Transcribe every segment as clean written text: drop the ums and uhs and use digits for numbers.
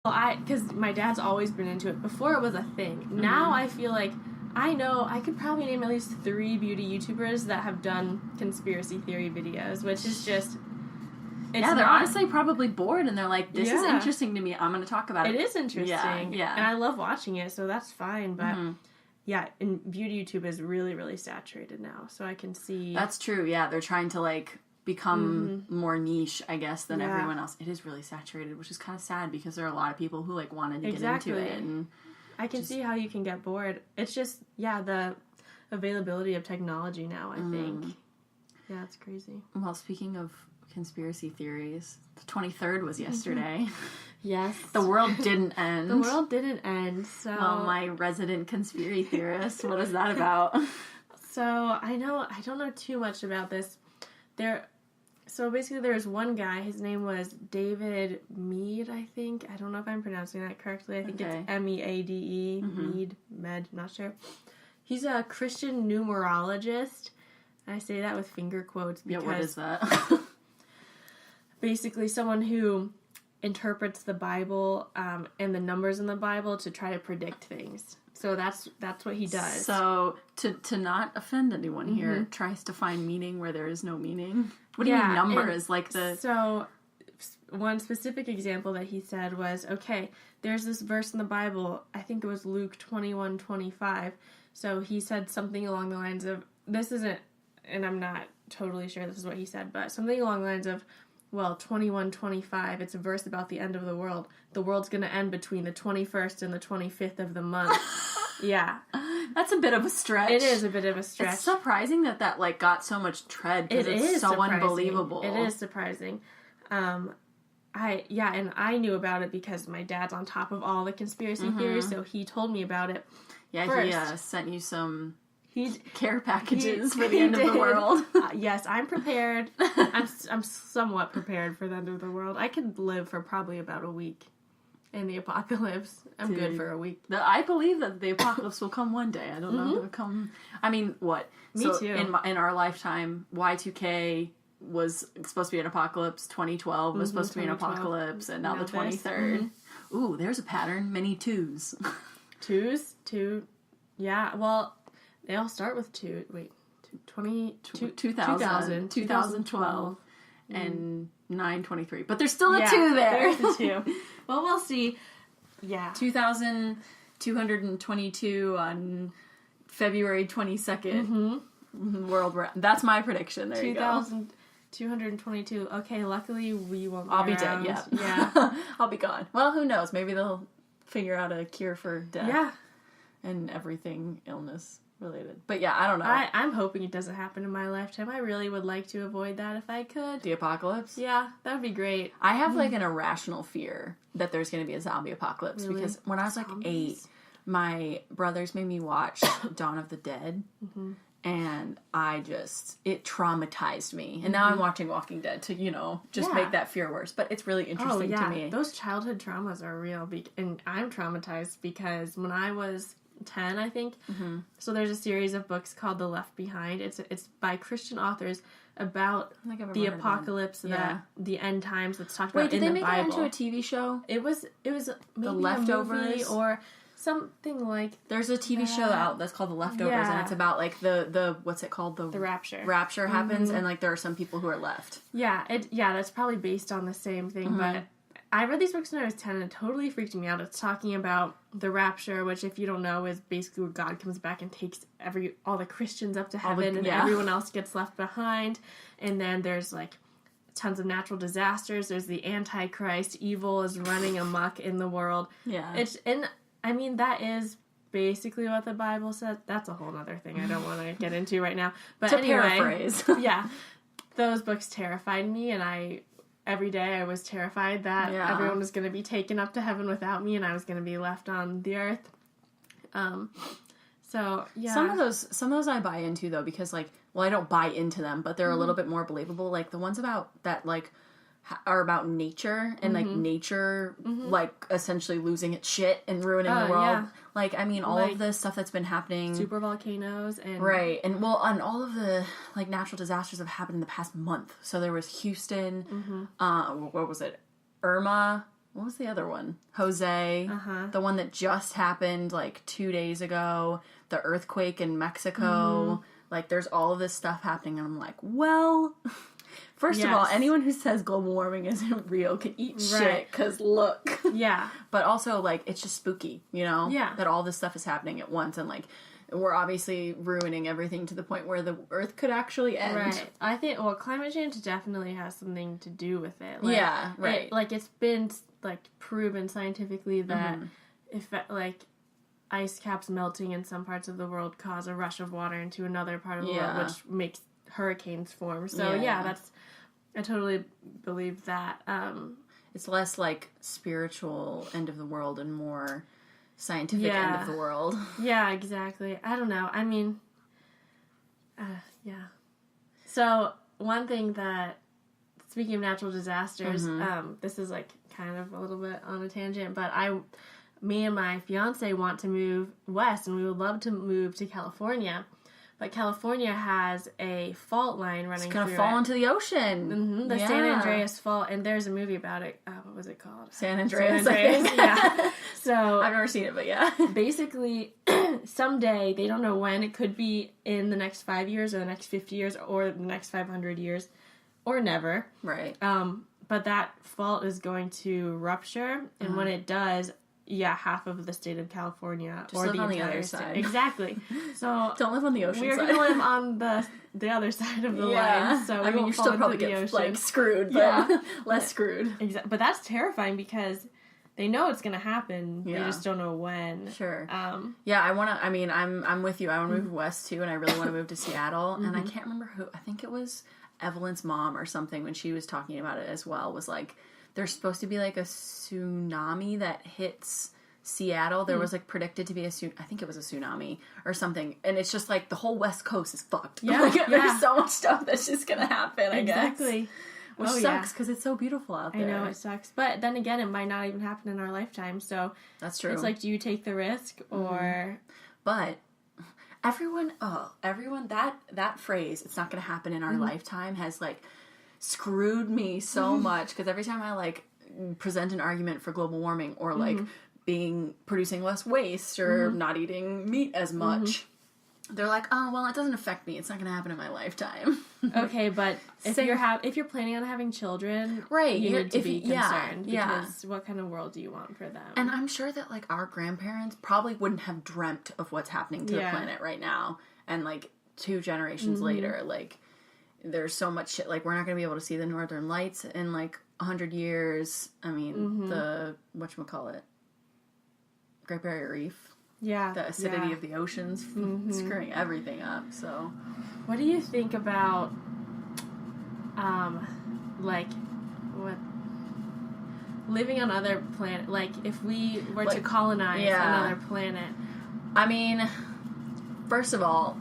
Well, because my dad's always been into it. Before it was a thing. Now I feel like I could probably name at least 3 beauty YouTubers that have done conspiracy theory videos, which is just... they're honestly probably bored, and they're like, this is interesting to me, I'm going to talk about it. It is interesting. Yeah. And I love watching it, so that's fine, but... Yeah, and beauty YouTube is really, really saturated now, so I can see... That's true, yeah. They're trying to, like, become more niche, I guess, than everyone else. It is really saturated, which is kind of sad, because there are a lot of people who, like, wanted to get into it. And I can see how you can get bored. It's just, the availability of technology now, I think. Yeah, it's crazy. Well, speaking of conspiracy theories, the 23rd was yesterday. Yes. The world didn't end. The world didn't end, so... Well, my resident conspiracy theorist, what is that about? So, I don't know too much about this. So basically there was one guy, his name was David Mead, I think. I don't know if I'm pronouncing that correctly. I think it's M-E-A-D-E, Mead, not sure. He's a Christian numerologist. I say that with finger quotes because... Yeah, what is that? Basically someone who interprets the Bible and the numbers in the Bible to try to predict things. So that's what he does. So to not offend anyone here, tries to find meaning where there is no meaning. What do you mean numbers? So one specific example that he said was, okay, there's this verse in the Bible, I think it was Luke 21:25. So he said something along the lines of, this isn't, and I'm not totally sure this is what he said, but something along the lines of, well, 21:25, it's a verse about the end of the world. The world's going to end between the 21st and the 25th of the month. Yeah. That's a bit of a stretch. It is a bit of a stretch. It's surprising that like, got so much tread, because it's so unbelievable. It is surprising. And I knew about it because my dad's on top of all the conspiracy theories, so he told me about it. Yeah, first. He sent you some... care packages for the end of the world. Yes, I'm prepared. I'm somewhat prepared for the end of the world. I could live for probably about a week in the apocalypse. I'm good for a week. I believe that the apocalypse will come one day. I don't know if it'll come... I mean, what? Me too. In our lifetime, Y2K was supposed to be an apocalypse. 2012 was supposed to be an apocalypse. And now the 23rd. Ooh, there's a pattern. Many twos. Twos? Two. Yeah, well... They all start with 2000, 2012, and 923. But there's still a 2 there. There's a 2. Well, we'll see. Yeah. 2222 on February 22nd. World round. That's my prediction. There you go. 2222. Okay, luckily we won't be I'll be around. dead, yeah. I'll be gone. Well, who knows? Maybe they'll figure out a cure for death. Yeah. And everything illness related. But yeah, I don't know. I'm hoping it doesn't happen in my lifetime. I really would like to avoid that if I could. The apocalypse? Yeah, that would be great. I have like an irrational fear that there's going to be a zombie apocalypse. Really? Because when I was like 8, my brothers made me watch Dawn of the Dead. And it traumatized me. And now I'm watching Walking Dead to, make that fear worse. But it's really interesting to me. Those childhood traumas are real. And I'm traumatized because when I was 10, I think. So there's a series of books called The Left Behind. It's by Christian authors about the apocalypse, the end times that's talked about in the Bible. Wait, did they make it into a TV show? It was maybe The Leftovers? a movie or something like There's a TV show out that's called The Leftovers, and it's about like the what's it called? The rapture. Rapture happens, and like there are some people who are left. Yeah, that's probably based on the same thing, but I read these books when I was 10 and it totally freaked me out. It's talking about the rapture, which if you don't know is basically where God comes back and takes all the Christians up to heaven and everyone else gets left behind. And then there's like tons of natural disasters. There's the Antichrist. Evil is running amok in the world. Yeah. That is basically what the Bible says. That's a whole other thing I don't want to get into right now. But paraphrase. Those books terrified me, and every day I was terrified that everyone was going to be taken up to heaven without me and I was going to be left on the earth. Some of those I buy into though, because I don't buy into them, but they're a little bit more believable. Like the ones about that are about nature and nature essentially losing its shit and ruining the world. All of the stuff that's been happening, super volcanoes and and all of the natural disasters have happened in the past month. So there was Houston, what was it? Irma what was the other one? Jose. The one that just happened, like, 2 days ago. The earthquake in Mexico. Like, there's all of this stuff happening, and I'm like, well... First of all, anyone who says global warming isn't real can eat shit, because look. Yeah. But also, like, it's just spooky, you know? Yeah. That all this stuff is happening at once, and, like, we're obviously ruining everything to the point where the Earth could actually end. Right. I think, well, climate change definitely has something to do with it. Like, yeah, right. It's been, like, proven scientifically that if, like, ice caps melting in some parts of the world cause a rush of water into another part of the world, which makes hurricanes form. So, I totally believe that. It's less, like, spiritual end of the world and more scientific end of the world. Yeah, exactly. I don't know. I mean, So, one thing that, speaking of natural disasters, this is, like, kind of a little bit on a tangent, but me and my fiance want to move west, and we would love to move to California. But California has a fault line running through it. It's going to fall into the ocean. The San Andreas Fault, and there's a movie about it. What was it called? San Andreas. Yeah. So I've never seen it, but yeah. Basically, someday, they don't know when, it could be in the next 5 years or the next 50 years or the next 500 years or never. Right. But that fault is going to rupture, and when it does... Yeah, half of the state of California. Just live on the other side. Exactly. So don't live on the ocean side. We're going to live on the other side of the line. So I mean, you still probably get, like, screwed, but less screwed. Exactly. But that's terrifying because they know it's going to happen. Yeah. They just don't know when. Sure. I'm with you. I want to move west, too, and I really want to move to Seattle. And I can't remember who. I think it was Evelyn's mom or something when she was talking about it as well, was like, there's supposed to be, like, a tsunami that hits Seattle. There was, like, predicted to be I think it was a tsunami or something. And it's just, like, the whole West Coast is fucked. Yeah, like, there's so much stuff that's just gonna happen, I guess. Exactly. Which sucks, because it's so beautiful out there. I know, it sucks. But then again, it might not even happen in our lifetime, so... That's true. It's like, do you take the risk, or... But... Everyone, that phrase, it's not gonna happen in our lifetime, has, like... screwed me so much, because every time I, like, present an argument for global warming or, like, producing less waste or not eating meat as much, they're like, oh, well, it doesn't affect me. It's not going to happen in my lifetime. Okay, but if you're planning on having children, you need to be concerned, because what kind of world do you want for them? And I'm sure that, like, our grandparents probably wouldn't have dreamt of what's happening to the planet right now, and, like, 2 generations later, like, there's so much shit, like, we're not going to be able to see the Northern Lights in, like, 100 years. I mean, the, whatchamacallit, Great Barrier Reef. Yeah. The acidity of the oceans screwing everything up, so. What do you think about, living on other planet, like, if we were to colonize another planet? I mean, first of all,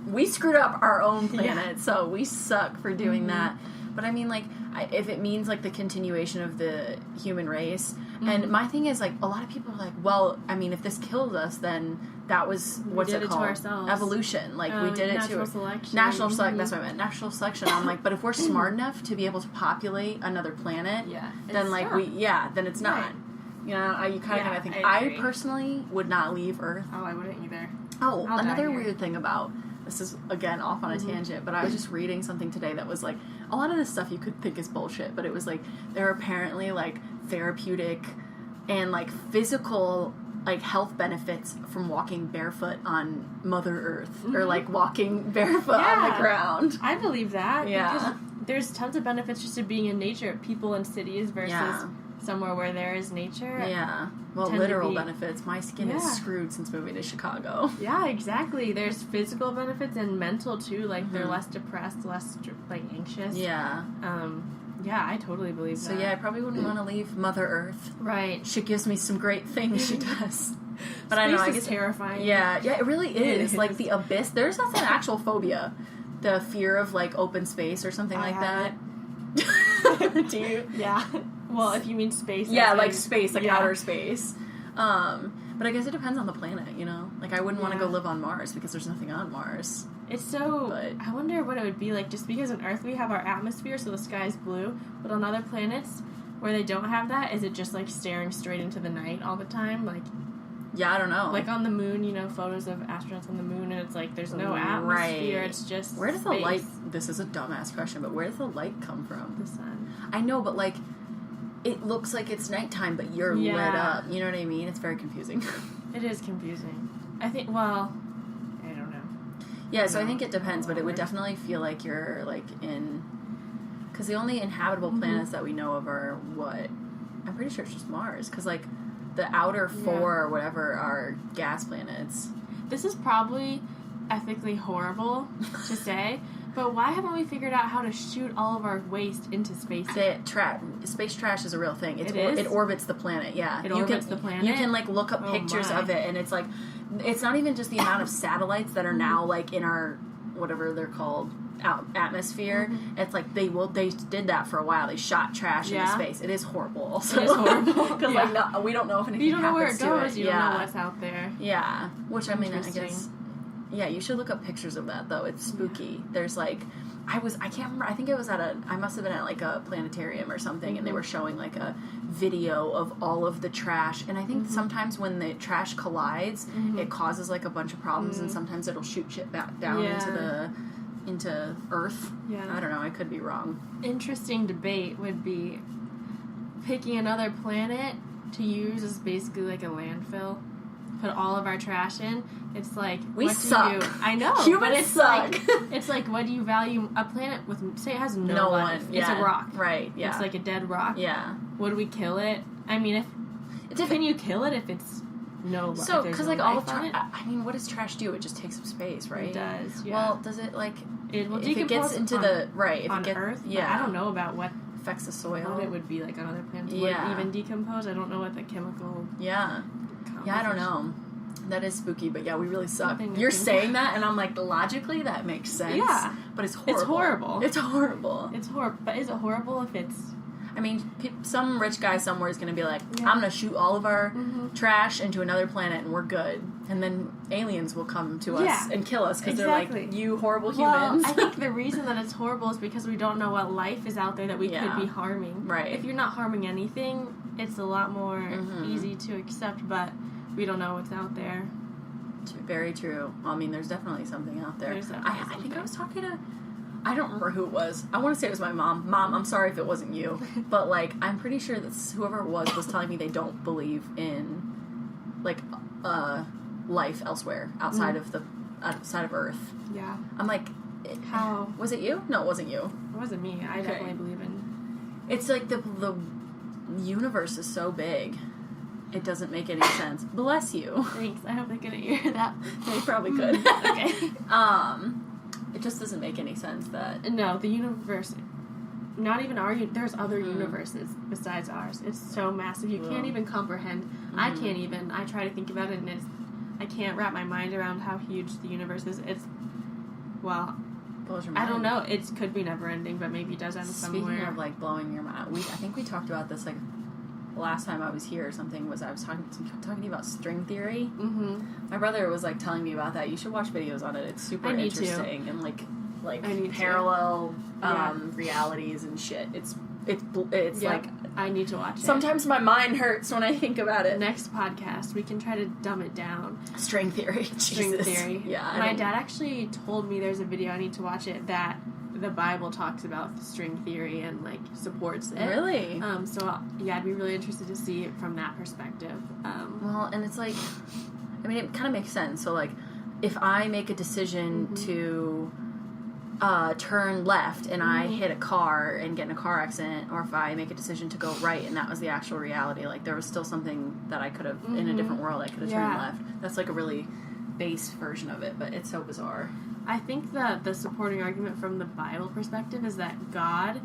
we screwed up our own planet, so we suck for doing that. But I mean, like, if it means, like, the continuation of the human race, and my thing is, like, a lot of people are like, well, I mean, if this kills us, then that was, what's it called? To ourselves. Evolution. Like, we did it to... Natural selection. Natural selection, that's what I meant. Natural selection. I'm like, but if we're smart enough to be able to populate another planet, then, like, then it's not. Right. You know, you kind of think. I personally would not leave Earth. Oh, I wouldn't either. Oh, another weird thing about... This is, again, off on a tangent, but I was just reading something today that was, like, a lot of this stuff you could think is bullshit, but it was, like, there are apparently, like, therapeutic and, like, physical, like, health benefits from walking barefoot on Mother Earth, or, like, walking barefoot on the ground. I believe that. Yeah. Because there's tons of benefits just to being in nature, people in cities versus somewhere where there is nature. Yeah. Well, literal benefits. My skin is screwed since moving to Chicago. Yeah, exactly. There's physical benefits and mental, too. Like, they're less depressed, less, like, anxious. Yeah. Yeah, I totally believe that. So, yeah, I probably wouldn't want to leave Mother Earth. Right. She gives me some great things, she does. But I know, I guess terrifying. Yeah, it really is. Like, the abyss. That's an actual phobia. The fear of, like, open space or something like that. Do you? Yeah. Well, if you mean space. Yeah, like space, like outer space. But I guess it depends on the planet, you know? Like, I wouldn't want to go live on Mars because there's nothing on Mars. It's so... I wonder what it would be like, just because on Earth we have our atmosphere, so the sky's blue, but on other planets, where they don't have that? Is it just, like, staring straight into the night all the time? Like, yeah, I don't know. Like on the moon, you know, photos of astronauts on the moon, and it's like there's no atmosphere. It's just where does space. the light? This is a dumbass question, but where does the light come from? The sun. I know, but like, it looks like it's nighttime, but you're lit up. You know what I mean? It's very confusing. It is confusing. I think. Well, I don't know. Yeah, so I think it depends, but it would definitely feel like you're like in. Because the only inhabitable planets that we know of are what? I'm pretty sure it's just Mars. Because like. The outer four or whatever are gas planets. This is probably ethically horrible to say, but why haven't we figured out how to shoot all of our waste into space? Space trash is a real thing. It orbits the planet, yeah. It orbits the planet? You can, like, look up pictures of it, and it's, like, it's not even just the amount of satellites that are now, like, in our, whatever they're called, atmosphere. It's like they did that for a while. They shot trash into space. It is horrible. Also, it is horrible because like we don't know if anything. You don't know where it goes. You don't know what's out there. Yeah, which I mean, I guess. Yeah, you should look up pictures of that though. It's spooky. There's like, I can't remember. I think it was I must have been at like a planetarium or something, and they were showing like a video of all of the trash. And I think sometimes when the trash collides, it causes like a bunch of problems, and sometimes it'll shoot shit back down into Earth. Yeah. I don't know, I could be wrong. Interesting debate would be picking another planet to use as basically like a landfill. Put all of our trash in. It's like we suck. I know. Humans but it's suck. Like, it's like, what do you value a planet with? Say it has no life. One. Yeah. It's a rock. Right. Yeah. It's like a dead rock. Yeah. Would we kill it? I mean, can you kill it if it's no life? So, because like all trash. I mean, what does trash do? It just takes up space, right? It does. Yeah. Well, does it like? It will if it gets into Earth. Yeah. I don't know about what affects the soil. What it would be like on other planets. Yeah. Would it even decompose? I don't know what the chemical. Yeah. Yeah, I don't know. That is spooky, but yeah, we really suck. You're saying that, and I'm like, logically, that makes sense. Yeah. But it's horrible. It's horrible. It's horrible. It's horrible. But is it horrible if it's... I mean, some rich guy somewhere is going to be like, I'm going to shoot all of our trash into another planet, and we're good. And then aliens will come to us and kill us, because they're like, you horrible humans. I think the reason that it's horrible is because we don't know what life is out there that we could be harming. Right. If you're not harming anything, it's a lot more easy to accept, but... We don't know what's out there. Very true. Well, I mean, there's definitely something out there. I think I was talking to... I don't remember who it was. I want to say it was my mom. Mom, I'm sorry if it wasn't you. But, like, I'm pretty sure that whoever it was telling me they don't believe in, like, life elsewhere outside of Earth. Yeah. I'm like... How? Was it you? No, it wasn't you. It wasn't me. I definitely believe in... It's like the universe is so big. It doesn't make any sense. Bless you. Thanks. I hope they couldn't hear that. They probably could. Okay. It just doesn't make any sense that... No, the universe... Not even our... There's other universes besides ours. It's so massive. You can't even comprehend. I can't even. I try to think about it, and I can't wrap my mind around how huge the universe is. It's... Well... Blows your mind. I don't know. It could be never ending, but maybe it does end somewhere. Speaking of, like, blowing your mind... I think we talked about this, like... Last time I was here or something was I was talking to you about string theory. My brother was like telling me about that. You should watch videos on it. It's super interesting and like parallel realities and shit. It's like I need to watch it. Sometimes my mind hurts when I think about it. Next podcast we can try to dumb it down. String theory. String theory. Yeah. My dad actually told me there's a video I need to watch it that the Bible talks about string theory and like supports it. Really? So I'd be really interested to see it from that perspective. Well, and it's like, I mean, it kind of makes sense. So like, if I make a decision to turn left and I hit a car and get in a car accident, or if I make a decision to go right and that was the actual reality, like there was still something that I could have in a different world I could have turned left. That's like a really base version of it, but it's so bizarre. I think that the supporting argument from the Bible perspective is that God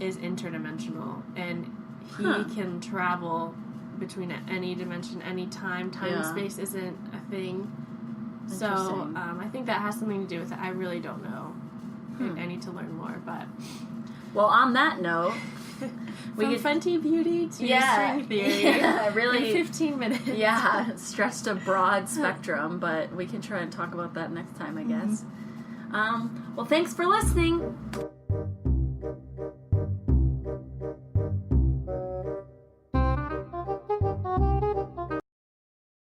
is interdimensional and he can travel between any dimension, any time. Time and space isn't a thing. So I think that has something to do with it. I really don't know. I need to learn more, but... Well, on that note... From Fenty Beauty to string theory. Yeah, really. In 15 minutes. Yeah, stretched a broad spectrum, but we can try and talk about that next time, I guess. Well, thanks for listening.